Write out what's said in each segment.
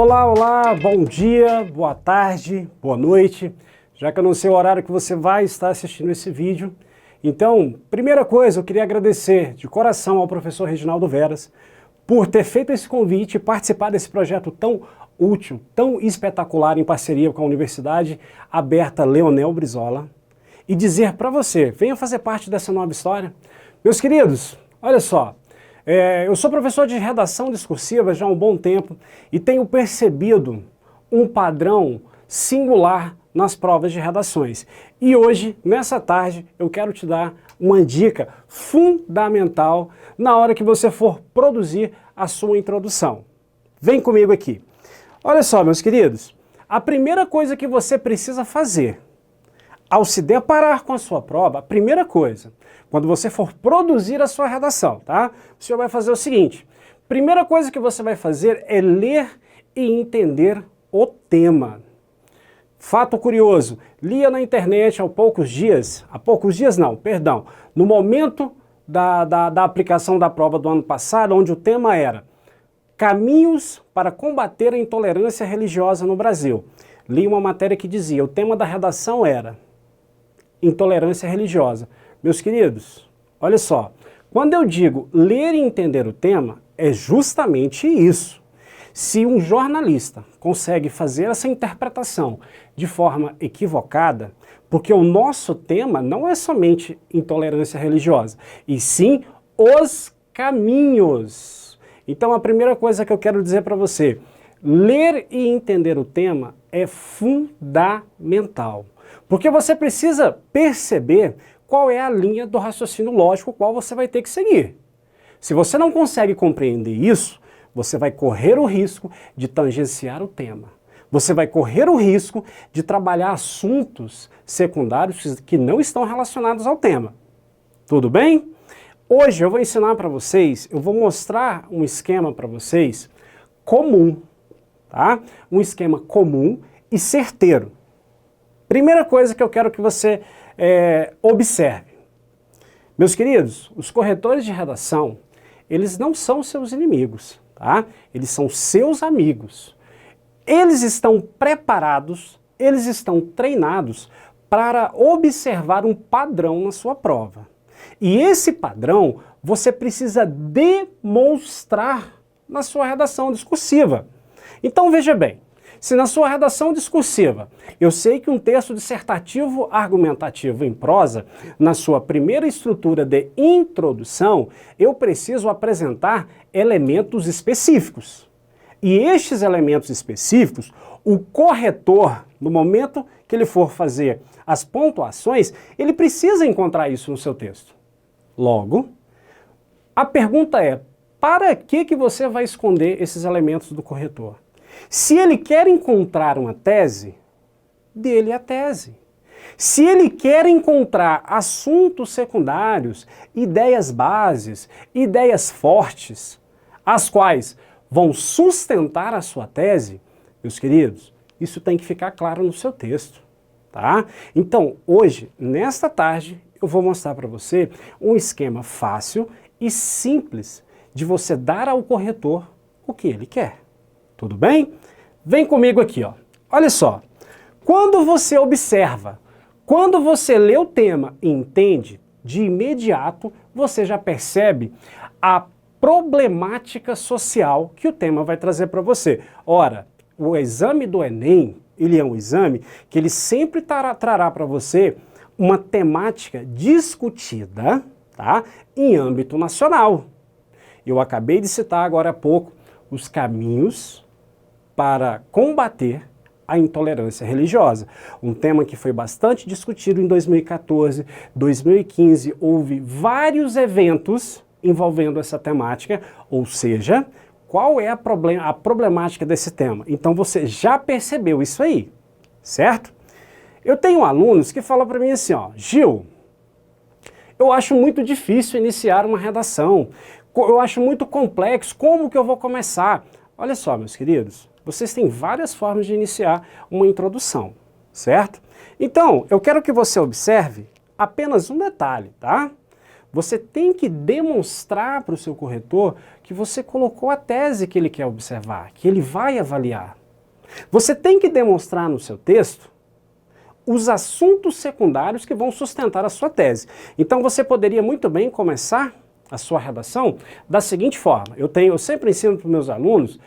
Olá, olá, bom dia, boa tarde, boa noite. Já que eu não sei o horário que você vai estar assistindo esse vídeo, então, primeira coisa, eu queria agradecer de coração ao professor Reginaldo Veras por ter feito esse convite e participar desse projeto tão útil, tão espetacular em parceria com a Universidade Aberta Leonel Brizola e dizer para você, venha fazer parte dessa nova história. Meus queridos, olha só, eu sou professor de redação discursiva já há um bom tempo e tenho percebido um padrão singular nas provas de redações. E hoje, nessa tarde, eu quero te dar uma dica fundamental na hora que você for produzir a sua introdução. Vem comigo aqui. Olha só, meus queridos, a primeira coisa que você precisa fazer ao se deparar com a sua prova, a primeira coisa, quando você for produzir a sua redação, tá? O senhor vai fazer o seguinte, primeira coisa que você vai fazer é ler e entender o tema. Fato curioso, lia na internet há poucos dias não, perdão, no momento da aplicação da prova do ano passado, onde o tema era Caminhos para combater a intolerância religiosa no Brasil. Li uma matéria que dizia, o tema da redação era intolerância religiosa. Meus queridos, olha só, quando eu digo ler e entender o tema, é justamente isso. Se um jornalista consegue fazer essa interpretação de forma equivocada, porque o nosso tema não é somente intolerância religiosa, e sim os caminhos. Então a primeira coisa que eu quero dizer para você, ler e entender o tema é fundamental. Porque você precisa perceber qual é a linha do raciocínio lógico qual você vai ter que seguir. Se você não consegue compreender isso, você vai correr o risco de tangenciar o tema. Você vai correr o risco de trabalhar assuntos secundários que não estão relacionados ao tema. Tudo bem? Hoje eu vou ensinar para vocês, eu vou mostrar um esquema para vocês comum, tá? Um esquema comum e certeiro. Primeira coisa que eu quero que você observe. Meus queridos, os corretores de redação, eles não são seus inimigos, tá? Eles são seus amigos. Eles estão preparados, eles estão treinados para observar um padrão na sua prova. E esse padrão você precisa demonstrar na sua redação discursiva. Então veja bem, se na sua redação discursiva, eu sei que um texto dissertativo argumentativo em prosa, na sua primeira estrutura de introdução, eu preciso apresentar elementos específicos. E estes elementos específicos, o corretor, no momento que ele for fazer as pontuações, ele precisa encontrar isso no seu texto. Logo, a pergunta é, para que você vai esconder esses elementos do corretor? Se ele quer encontrar uma tese, dê-lhe a tese. Se ele quer encontrar assuntos secundários, ideias bases, ideias fortes, as quais vão sustentar a sua tese, meus queridos, isso tem que ficar claro no seu texto, tá? Então, hoje, nesta tarde, eu vou mostrar para você um esquema fácil e simples de você dar ao corretor o que ele quer. Tudo bem? Vem comigo aqui, ó. Olha só, quando você observa, quando você lê o tema e entende, de imediato você já percebe a problemática social que o tema vai trazer para você. Ora, o exame do Enem, ele é um exame que ele sempre trará para você uma temática discutida, tá, em âmbito nacional. Eu acabei de citar agora há pouco os caminhos para combater a intolerância religiosa. Um tema que foi bastante discutido em 2014, 2015, houve vários eventos envolvendo essa temática, ou seja, qual é a problemática desse tema? Então você já percebeu isso aí, certo? Eu tenho alunos que falam para mim assim, ó, Gil, eu acho muito difícil iniciar uma redação, eu acho muito complexo, como que eu vou começar? Olha só, meus queridos, vocês têm várias formas de iniciar uma introdução, certo? Então, eu quero que você observe apenas um detalhe, tá? Você tem que demonstrar para o seu corretor que você colocou a tese que ele quer observar, que ele vai avaliar. Você tem que demonstrar no seu texto os assuntos secundários que vão sustentar a sua tese. Então você poderia muito bem começar a sua redação da seguinte forma. Eu sempre ensino para os meus alunos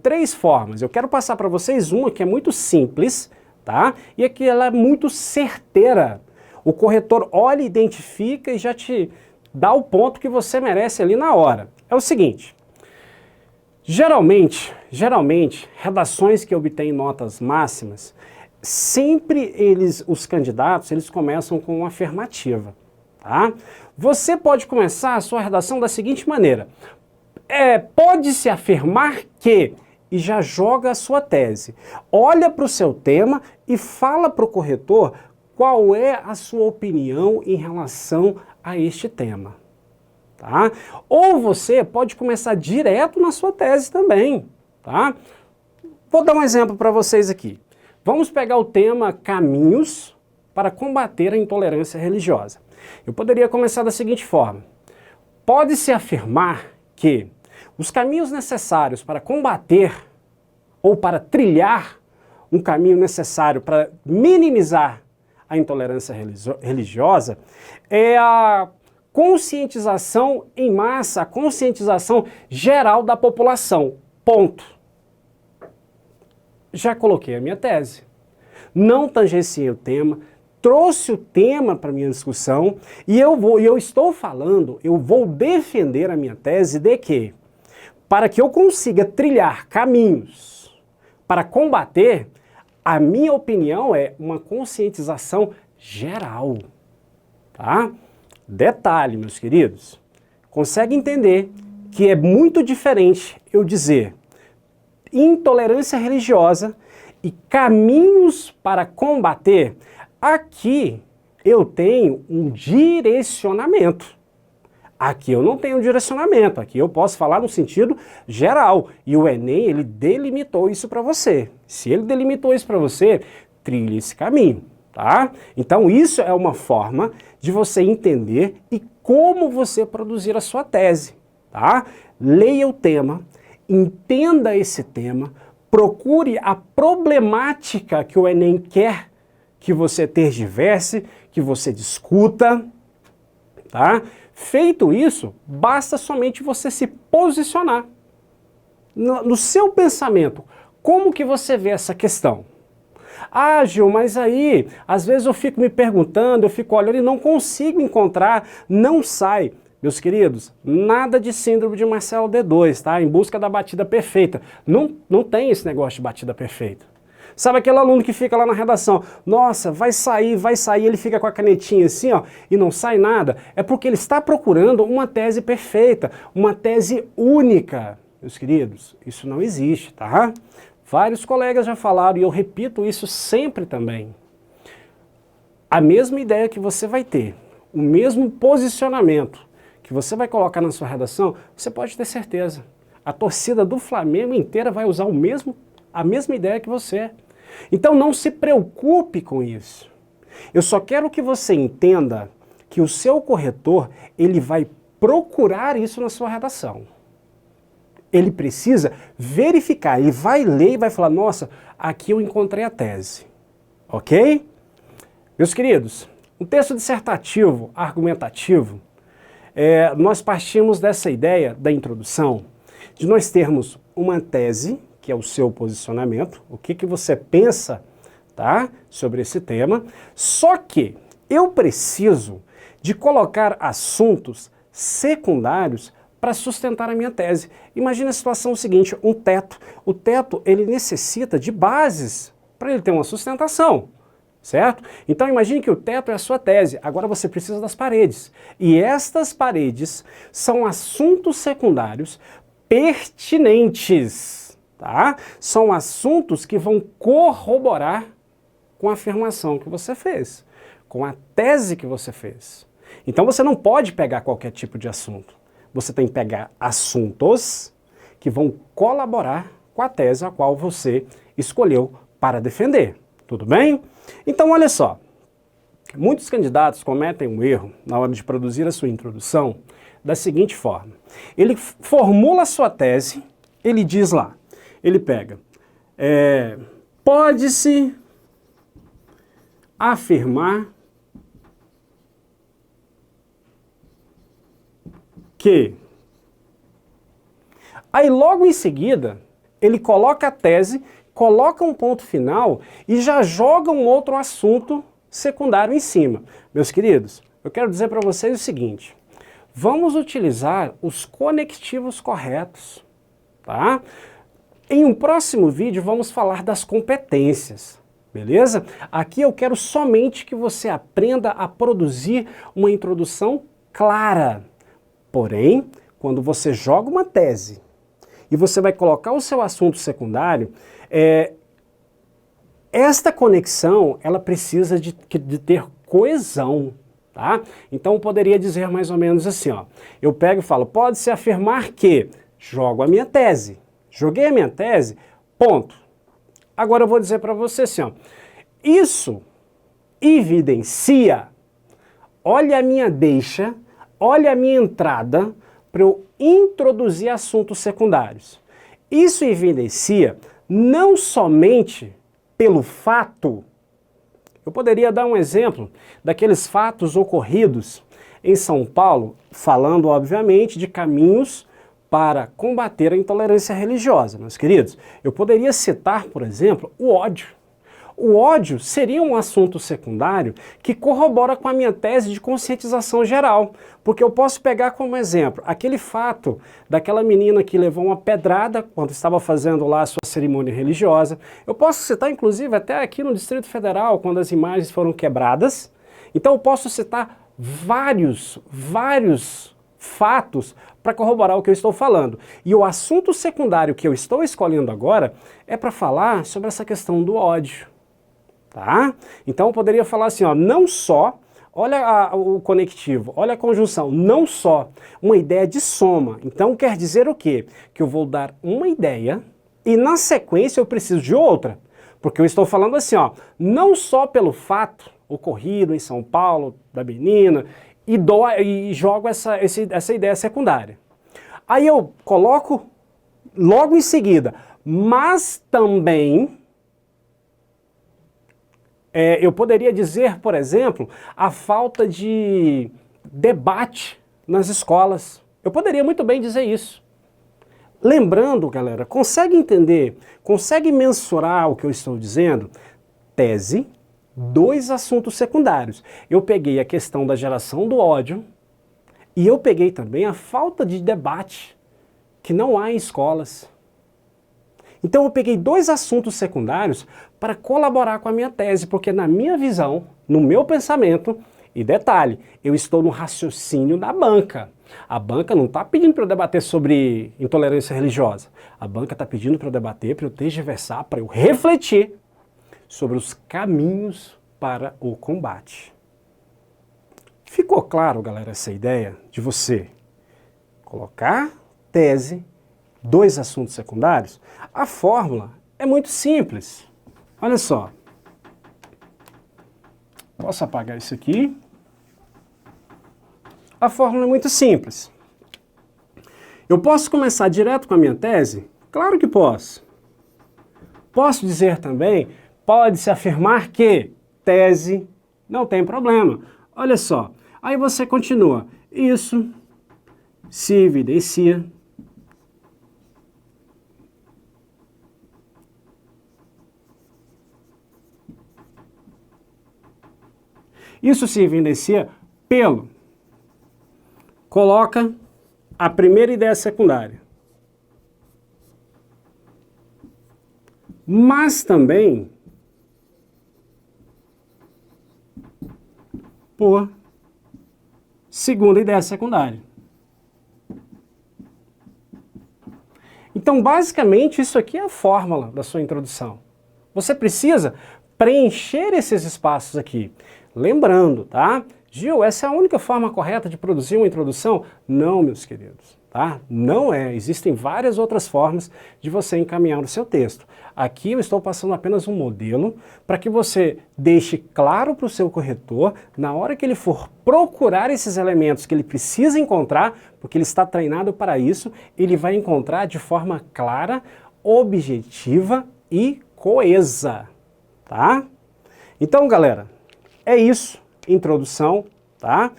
3 formas. Eu quero passar para vocês uma que é muito simples, tá? E aqui ela é muito certeira. O corretor olha, identifica e já te dá o ponto que você merece ali na hora. É o seguinte, geralmente, redações que obtêm notas máximas, sempre os candidatos, eles começam com uma afirmativa, tá? Você pode começar a sua redação da seguinte maneira, pode-se afirmar que, e já joga a sua tese. Olha para o seu tema e fala para o corretor qual é a sua opinião em relação a este tema. Tá? Ou você pode começar direto na sua tese também. Tá? Vou dar um exemplo para vocês aqui. Vamos pegar o tema caminhos para combater a intolerância religiosa. Eu poderia começar da seguinte forma. Pode-se afirmar que os caminhos necessários para combater ou para trilhar um caminho necessário para minimizar a intolerância religiosa é a conscientização em massa, a conscientização geral da população. Ponto. Já coloquei a minha tese. Não tangenciei o tema, trouxe o tema para a minha discussão e eu vou defender a minha tese de que, para que eu consiga trilhar caminhos para combater, a minha opinião é uma conscientização geral, tá? Detalhe, meus queridos, consegue entender que é muito diferente eu dizer intolerância religiosa e caminhos para combater. Aqui eu tenho um direcionamento. Aqui eu não tenho um direcionamento, aqui eu posso falar no sentido geral. E o Enem, ele delimitou isso para você. Se ele delimitou isso para você, trilhe esse caminho, tá? Então isso é uma forma de você entender e como você produzir a sua tese, tá? Leia o tema, entenda esse tema, procure a problemática que o Enem quer que você tergiverse, que você discuta, tá? Feito isso, basta somente você se posicionar no seu pensamento. Como que você vê essa questão? Ah, Gil, mas aí, às vezes eu fico me perguntando, eu fico olhando e não consigo encontrar, não sai. Meus queridos, nada de síndrome de Marcelo D2, tá? Em busca da batida perfeita. Não tem esse negócio de batida perfeita. Sabe aquele aluno que fica lá na redação, nossa, vai sair, ele fica com a canetinha assim, ó, e não sai nada? É porque ele está procurando uma tese perfeita, uma tese única. Meus queridos, isso não existe, tá? Vários colegas já falaram e eu repito isso sempre também. A mesma ideia que você vai ter, o mesmo posicionamento que você vai colocar na sua redação, você pode ter certeza. A torcida do Flamengo inteira vai usar a mesma ideia que você. Então não se preocupe com isso. Eu só quero que você entenda que o seu corretor, ele vai procurar isso na sua redação. Ele precisa verificar, ele vai ler e vai falar, nossa, aqui eu encontrei a tese. Ok? Meus queridos, um texto dissertativo, argumentativo, nós partimos dessa ideia da introdução, de nós termos uma tese, que é o seu posicionamento, o que você pensa, tá, sobre esse tema, só que eu preciso de colocar assuntos secundários para sustentar a minha tese. Imagina a situação seguinte, um teto. O teto, ele necessita de bases para ele ter uma sustentação, certo? Então imagine que o teto é a sua tese, agora você precisa das paredes. E estas paredes são assuntos secundários pertinentes. Tá? São assuntos que vão corroborar com a afirmação que você fez, com a tese que você fez. Então você não pode pegar qualquer tipo de assunto. Você tem que pegar assuntos que vão colaborar com a tese a qual você escolheu para defender. Tudo bem? Então olha só, muitos candidatos cometem um erro na hora de produzir a sua introdução da seguinte forma. Ele formula a sua tese, ele diz lá, ele pega, pode-se afirmar que... Aí logo em seguida, ele coloca a tese, coloca um ponto final e já joga um outro assunto secundário em cima. Meus queridos, eu quero dizer para vocês o seguinte, vamos utilizar os conectivos corretos, tá? Em um próximo vídeo vamos falar das competências, beleza? Aqui eu quero somente que você aprenda a produzir uma introdução clara. Porém, quando você joga uma tese e você vai colocar o seu assunto secundário, esta conexão, ela precisa de ter coesão, tá? Então eu poderia dizer mais ou menos assim, ó, eu pego e falo, pode-se afirmar que, jogo a minha tese, joguei a minha tese, ponto. Agora eu vou dizer para você assim, ó, isso evidencia, olha a minha deixa, olha a minha entrada para eu introduzir assuntos secundários. Isso evidencia não somente pelo fato, eu poderia dar um exemplo daqueles fatos ocorridos em São Paulo, falando obviamente de caminhos para combater a intolerância religiosa, meus queridos. Eu poderia citar, por exemplo, o ódio. O ódio seria um assunto secundário que corrobora com a minha tese de conscientização geral, porque eu posso pegar como exemplo aquele fato daquela menina que levou uma pedrada quando estava fazendo lá a sua cerimônia religiosa. Eu posso citar inclusive até aqui no Distrito Federal, quando as imagens foram quebradas. Então eu posso citar vários fatos para corroborar o que eu estou falando. E o assunto secundário que eu estou escolhendo agora é para falar sobre essa questão do ódio. Tá? Então eu poderia falar assim, ó, não só, olha o conectivo, olha a conjunção, não só uma ideia de soma. Então quer dizer o quê? Que eu vou dar uma ideia e na sequência eu preciso de outra. Porque eu estou falando assim, ó, não só pelo fato ocorrido em São Paulo, da menina, e jogo essa ideia secundária. Aí eu coloco logo em seguida, mas também... eu poderia dizer, por exemplo, a falta de debate nas escolas. Eu poderia muito bem dizer isso. Lembrando, galera, consegue entender, consegue mensurar o que eu estou dizendo? Tese, 2 assuntos secundários. Eu peguei a questão da geração do ódio e eu peguei também a falta de debate que não há em escolas. Então eu peguei 2 assuntos secundários para colaborar com a minha tese, porque na minha visão, no meu pensamento, e detalhe, eu estou no raciocínio da banca. A banca não está pedindo para eu debater sobre intolerância religiosa. A banca está pedindo para eu debater, para eu tergiversar, para eu refletir sobre os caminhos para o combate. Ficou claro, galera, essa ideia de você colocar tese, 2 assuntos secundários? A fórmula é muito simples. Olha só. Posso apagar isso aqui? A fórmula é muito simples. Eu posso começar direto com a minha tese? Claro que posso. Posso dizer também, pode-se afirmar que tese, não tem problema. Olha só. Aí você continua. Isso se evidencia pelo, coloca a primeira ideia secundária. Mas também por segunda ideia secundária. Então, basicamente, isso aqui é a fórmula da sua introdução. Você precisa preencher esses espaços aqui. Lembrando, tá? Gil, essa é a única forma correta de produzir uma introdução? Não, meus queridos. tá? Não é, existem várias outras formas de você encaminhar o seu texto. Aqui eu estou passando apenas um modelo para que você deixe claro para o seu corretor, na hora que ele for procurar esses elementos que ele precisa encontrar, porque ele está treinado para isso, ele vai encontrar de forma clara, objetiva e coesa, tá? Então, galera, é isso, introdução, tá?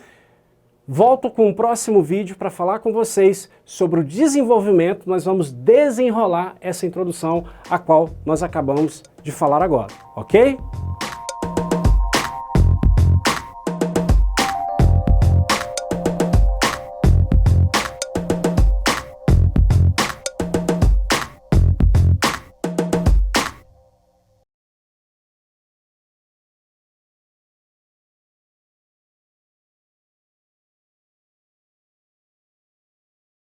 Volto com o próximo vídeo para falar com vocês sobre o desenvolvimento. Nós vamos desenrolar essa introdução a qual nós acabamos de falar agora, ok?